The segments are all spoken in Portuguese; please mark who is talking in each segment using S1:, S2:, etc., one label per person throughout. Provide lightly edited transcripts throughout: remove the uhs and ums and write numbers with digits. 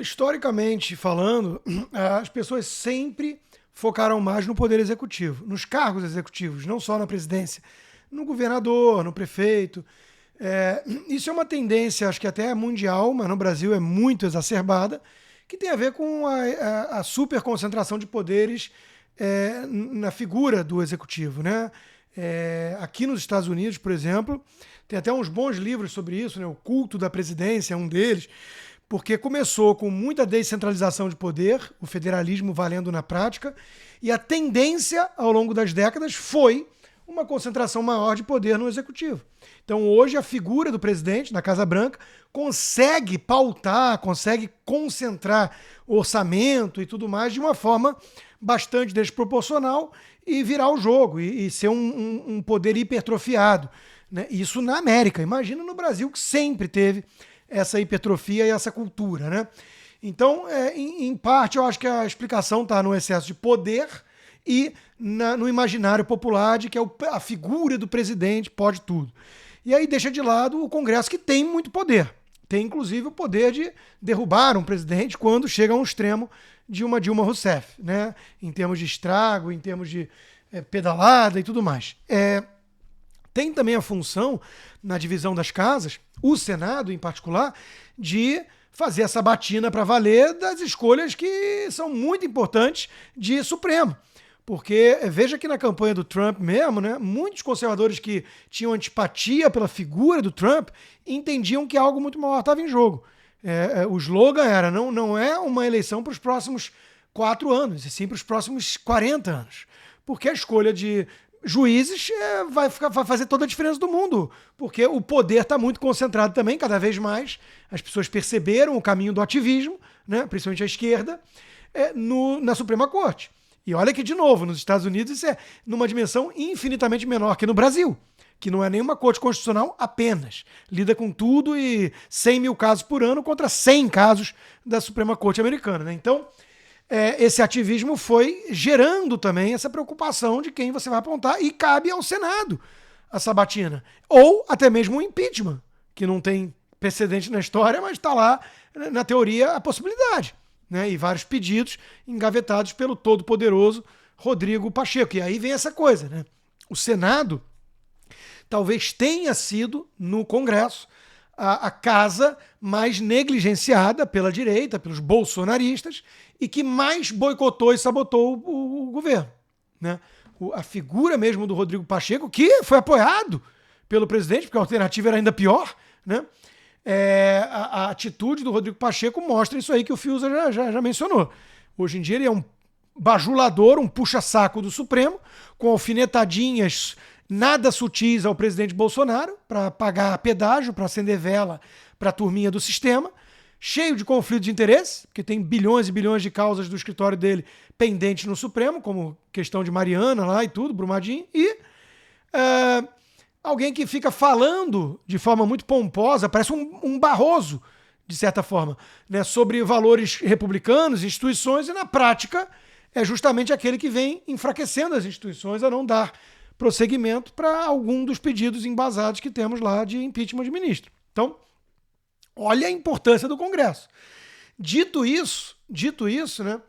S1: Historicamente falando, as pessoas sempre focaram mais no poder executivo, nos cargos executivos, não só na presidência, no governador, no prefeito. Isso é uma tendência, acho que até mundial, mas no Brasil é muito exacerbada, que tem a ver com a super concentração de poderes na figura do executivo, né? Aqui nos Estados Unidos, por exemplo, tem até uns bons livros sobre isso, né? O Culto da Presidência é um deles, porque começou com muita descentralização de poder, o federalismo valendo na prática, e a tendência ao longo das décadas foi uma concentração maior de poder no executivo. Então, hoje, a figura do presidente na Casa Branca consegue pautar, consegue concentrar orçamento e tudo mais de uma forma bastante desproporcional e virar o jogo e ser um poder hipertrofiado. Né? Isso na América. Imagina no Brasil, que sempre teve essa hipertrofia e essa cultura. Né? Então, em parte, eu acho que a explicação está no excesso de poder e no imaginário popular de que a figura do presidente pode tudo. E aí deixa de lado o Congresso, que tem muito poder. Tem, inclusive, o poder de derrubar um presidente quando chega a um extremo de uma Dilma Rousseff, né? Em termos de estrago, em termos de pedalada e tudo mais. Tem também a função, na divisão das casas, o Senado em particular, de fazer essa batina para valer das escolhas que são muito importantes de Supremo. Porque veja que na campanha do Trump mesmo, né, muitos conservadores que tinham antipatia pela figura do Trump entendiam que algo muito maior estava em jogo. O slogan era: não é uma eleição para os próximos 4 anos, e sim para os próximos 40 anos. Porque a escolha de juízes vai fazer toda a diferença do mundo. Porque o poder está muito concentrado também, cada vez mais. As pessoas perceberam o caminho do ativismo, né, principalmente a esquerda, na Suprema Corte. E olha que, de novo, nos Estados Unidos isso é numa dimensão infinitamente menor que no Brasil, que não é nenhuma corte constitucional apenas. Lida com tudo e 100 mil casos por ano contra 100 casos da Suprema Corte americana. Né? Então, esse ativismo foi gerando também essa preocupação de quem você vai apontar, e cabe ao Senado a sabatina. Ou até mesmo o impeachment, que não tem precedente na história, mas está lá, na teoria, a possibilidade. Né, e vários pedidos engavetados pelo todo-poderoso Rodrigo Pacheco. E aí vem essa coisa, né? O Senado talvez tenha sido, no Congresso, a casa mais negligenciada pela direita, pelos bolsonaristas, e que mais boicotou e sabotou o governo. Né? A figura mesmo do Rodrigo Pacheco, que foi apoiado pelo presidente, porque a alternativa era ainda pior, né? A atitude do Rodrigo Pacheco mostra isso aí que o Fiuza já mencionou. Hoje em dia ele é um bajulador, um puxa-saco do Supremo, com alfinetadinhas nada sutis ao presidente Bolsonaro, para pagar pedágio, para acender vela para a turminha do sistema, cheio de conflito de interesse, porque tem bilhões e bilhões de causas do escritório dele pendentes no Supremo, como questão de Mariana lá e tudo, Brumadinho, e alguém que fica falando de forma muito pomposa, parece um Barroso, de certa forma, né, sobre valores republicanos, instituições, e na prática é justamente aquele que vem enfraquecendo as instituições a não dar prosseguimento para algum dos pedidos embasados que temos lá de impeachment de ministro. Então, olha a importância do Congresso. Dito isso, né,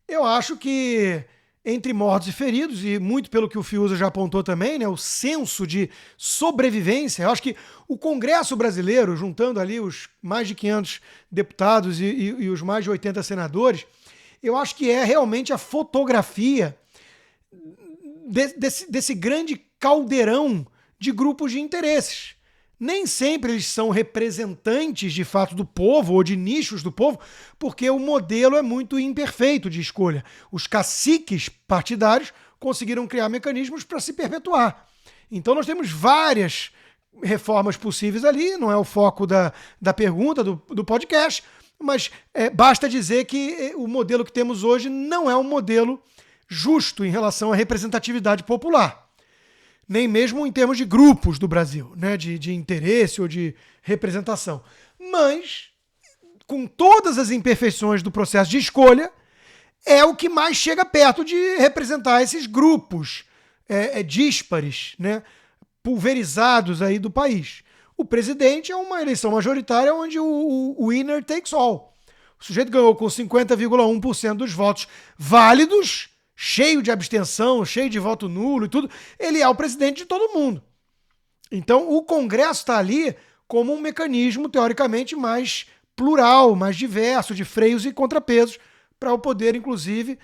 S1: eu acho que entre mortos e feridos, e muito pelo que o Fiuza já apontou também, né, o senso de sobrevivência. Eu acho que o Congresso brasileiro, juntando ali os mais de 500 deputados e os mais de 80 senadores, eu acho que é realmente a fotografia desse grande caldeirão de grupos de interesses. Nem sempre eles são representantes de fato do povo ou de nichos do povo, porque o modelo é muito imperfeito de escolha. Os caciques partidários conseguiram criar mecanismos para se perpetuar. Então nós temos várias reformas possíveis ali, não é o foco da pergunta, do podcast, mas basta dizer que o modelo que temos hoje não é um modelo justo em relação à representatividade popular. Nem mesmo em termos de grupos do Brasil, né, de interesse ou de representação. Mas, com todas as imperfeições do processo de escolha, é o que mais chega perto de representar esses grupos díspares, né, pulverizados aí do país. O presidente é uma eleição majoritária onde o winner takes all. O sujeito ganhou com 50,1% dos votos válidos, cheio de abstenção, cheio de voto nulo e tudo. Ele é o presidente de todo mundo. Então, o Congresso está ali como um mecanismo, teoricamente, mais plural, mais diverso, de freios e contrapesos, para o poder, inclusive,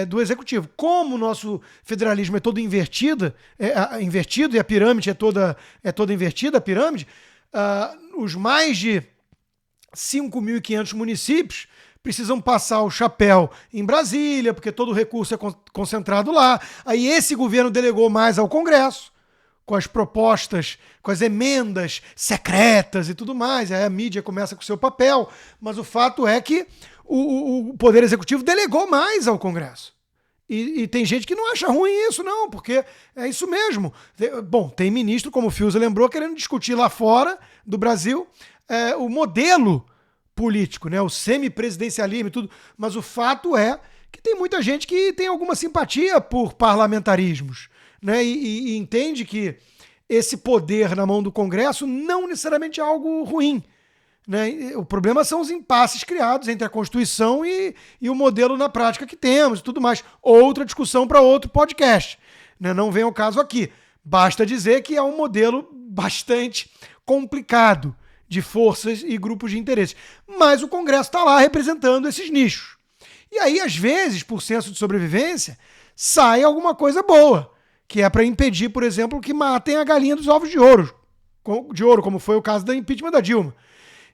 S1: do Executivo. Como o nosso federalismo é todo invertido e a pirâmide é toda invertida, a pirâmide, os mais de 5.500 municípios precisam passar o chapéu em Brasília, porque todo o recurso é concentrado lá. Aí esse governo delegou mais ao Congresso, com as propostas, com as emendas secretas e tudo mais. Aí a mídia começa com o seu papel, mas o fato é que o Poder Executivo delegou mais ao Congresso. E tem gente que não acha ruim isso, não, porque é isso mesmo. Bom, tem ministro, como o Fiuza lembrou, querendo discutir lá fora do Brasil o modelo político, né, o semipresidencialismo e tudo, mas o fato é que tem muita gente que tem alguma simpatia por parlamentarismos, né, e entende que esse poder na mão do Congresso não necessariamente é algo ruim. Né? O problema são os impasses criados entre a Constituição e o modelo na prática que temos e tudo mais. Outra discussão para outro podcast. Né? Não vem ao caso aqui. Basta dizer que é um modelo bastante complicado de forças e grupos de interesse. Mas o Congresso está lá representando esses nichos. E aí, às vezes, por senso de sobrevivência, sai alguma coisa boa, que é para impedir, por exemplo, que matem a galinha dos ovos de ouro, como foi o caso da impeachment da Dilma.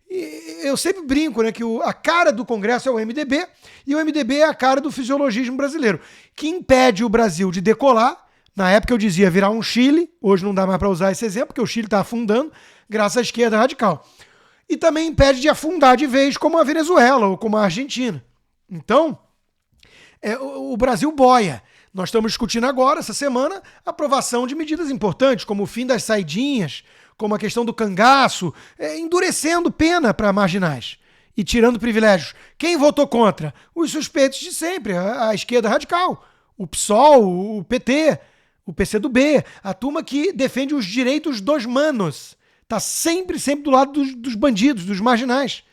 S1: E eu sempre brinco, né, que a cara do Congresso é o MDB, e o MDB é a cara do fisiologismo brasileiro, que impede o Brasil de decolar. Na época eu dizia virar um Chile, hoje não dá mais para usar esse exemplo, porque o Chile está afundando, graças à esquerda radical. E também impede de afundar de vez como a Venezuela ou como a Argentina. Então, o Brasil boia. Nós estamos discutindo agora, essa semana, a aprovação de medidas importantes, como o fim das saidinhas, como a questão do cangaço, endurecendo pena para marginais e tirando privilégios. Quem votou contra? Os suspeitos de sempre, a esquerda radical, o PSOL, o PT, o PCdoB, a turma que defende os direitos dos manos. Está sempre do lado dos bandidos, dos marginais.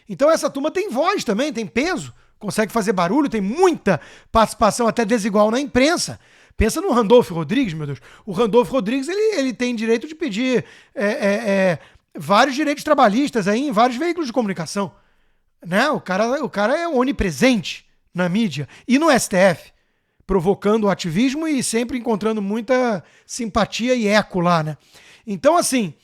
S1: Então essa turma tem voz também, tem peso, consegue fazer barulho, tem muita participação até desigual na imprensa. Pensa no Randolfo Rodrigues, meu Deus. O Randolfo Rodrigues ele tem direito de pedir vários direitos trabalhistas aí em vários veículos de comunicação. Né? O cara é onipresente na mídia e no STF, provocando o ativismo e sempre encontrando muita simpatia e eco lá. Né? Então, assim,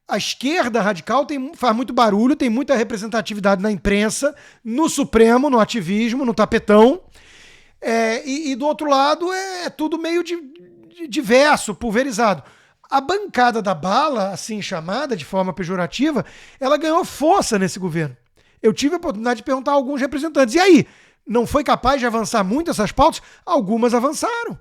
S1: a esquerda radical faz muito barulho, tem muita representatividade na imprensa, no Supremo, no ativismo, no tapetão. E do outro lado é tudo meio diverso, pulverizado. A bancada da bala, assim chamada de forma pejorativa, ela ganhou força nesse governo. Eu tive a oportunidade de perguntar a alguns representantes. E aí, não foi capaz de avançar muito essas pautas? Algumas avançaram.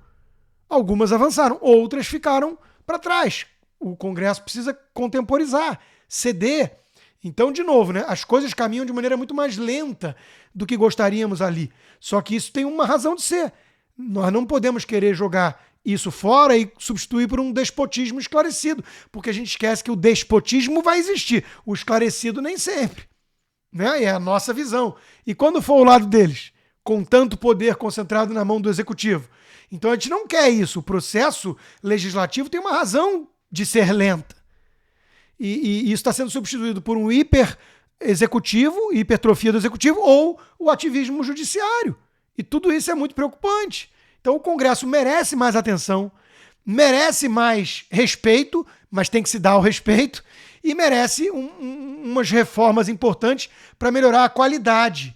S1: Outras ficaram para trás. O Congresso precisa contemporizar, ceder. Então, de novo, né, as coisas caminham de maneira muito mais lenta do que gostaríamos ali. Só que isso tem uma razão de ser. Nós não podemos querer jogar isso fora e substituir por um despotismo esclarecido, porque a gente esquece que o despotismo vai existir, o esclarecido nem sempre. Né? É a nossa visão. E quando for o lado deles, com tanto poder concentrado na mão do executivo? Então a gente não quer isso. O processo legislativo tem uma razão de ser lenta. E isso está sendo substituído por um hiper-executivo, hipertrofia do executivo, ou o ativismo judiciário. E tudo isso é muito preocupante. Então o Congresso merece mais atenção, merece mais respeito, mas tem que se dar o respeito, e merece umas reformas importantes para melhorar a qualidade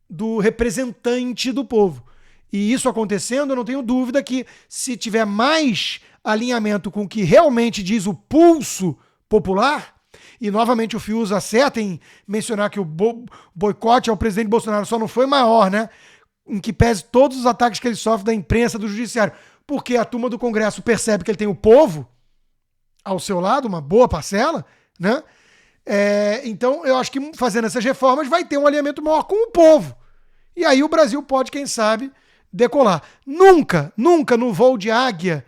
S1: do representante do povo. E isso acontecendo, eu não tenho dúvida que, se tiver mais alinhamento com o que realmente diz o pulso popular, e novamente o Fiuza acerta em mencionar que o boicote ao presidente Bolsonaro só não foi maior, né? Em que pese todos os ataques que ele sofre da imprensa, do judiciário, porque a turma do Congresso percebe que ele tem o povo ao seu lado, uma boa parcela, né? Então eu acho que fazendo essas reformas vai ter um alinhamento maior com o povo. E aí o Brasil pode, quem sabe, decolar. Nunca no voo de águia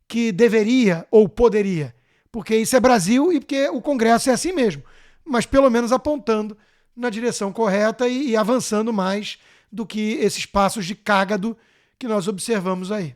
S1: que deveria ou poderia, porque isso é Brasil e porque o Congresso é assim mesmo, mas pelo menos apontando na direção correta e avançando mais do que esses passos de cágado que nós observamos aí.